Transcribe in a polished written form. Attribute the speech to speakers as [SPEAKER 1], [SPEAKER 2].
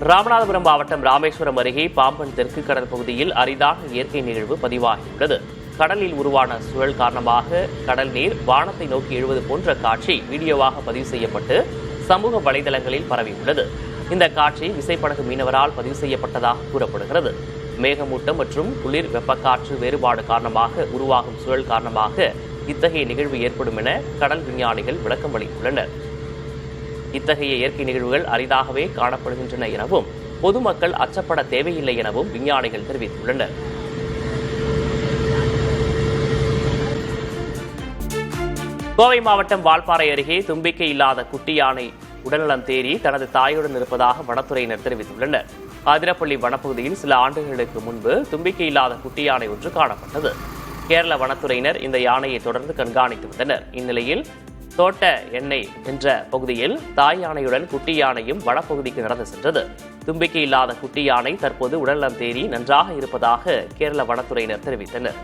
[SPEAKER 1] ராமநாதபுரம் மாவட்டம் ராமேஸ்வரம் அருகே பாம்பன் தெற்கு கடல் பகுதியில் அரிதான இயற்கை நிகழ்வு பதிவாகியுள்ளது. கடலில் உருவான சுழல் காரணமாக கடல் நீர் வானத்தை நோக்கி எழுவது போன்ற காட்சி வீடியோவாக பதிவு செய்யப்பட்டு சமூக வலைதளங்களில் பரவியுள்ளது. இந்த காட்சி விசைப்படகு மீனவரால் பதிவு செய்யப்பட்டதாக கூறப்படுகிறது. மேகமூட்டம் மற்றும் குளிர் வெப்பக்காற்று வேறுபாடு காரணமாக உருவாகும் சுழல் காரணமாக இத்தகைய நிகழ்வு ஏற்படும் என கடல் விஞ்ஞானிகள் விளக்கம் அளித்துள்ளனர். இத்தகைய இயற்கை நிகழ்வுகள் அரிதாகவே காணப்படுகின்றன எனவும் பொதுமக்கள் அச்சப்பட தேவையில்லை எனவும் விஞ்ஞானிகள் தெரிவித்துள்ளனர். கோவை மாவட்டம் வால்பாறை அருகே தும்பிக்கை இல்லாத குட்டி யானை உடல்நலம் தேறி தனது தாயுடன் இருப்பதாக வனத்துறையினர் தெரிவித்துள்ளனர். அதிரப்பள்ளி வனப்பகுதியில் சில ஆண்டுகளுக்கு முன்பு தும்பிக்கை இல்லாத குட்டி யானை ஒன்று காணப்பட்டது. கேரள வனத்துறையினர் இந்த யானையை தொடர்ந்து கண்காணித்து வந்தனர். இந்நிலையில் தோட்ட எண்ணெய் என்ற பகுதியில் தாய் யானையுடன் குட்டி யானையும் வனப்பகுதிக்கு நடந்து சென்றது. தும்பிக்கை இல்லாத குட்டி யானை தற்போது உடல்நலம் தேறி நன்றாக இருப்பதாக கேரள வனத்துறையினர் தெரிவித்தனர்.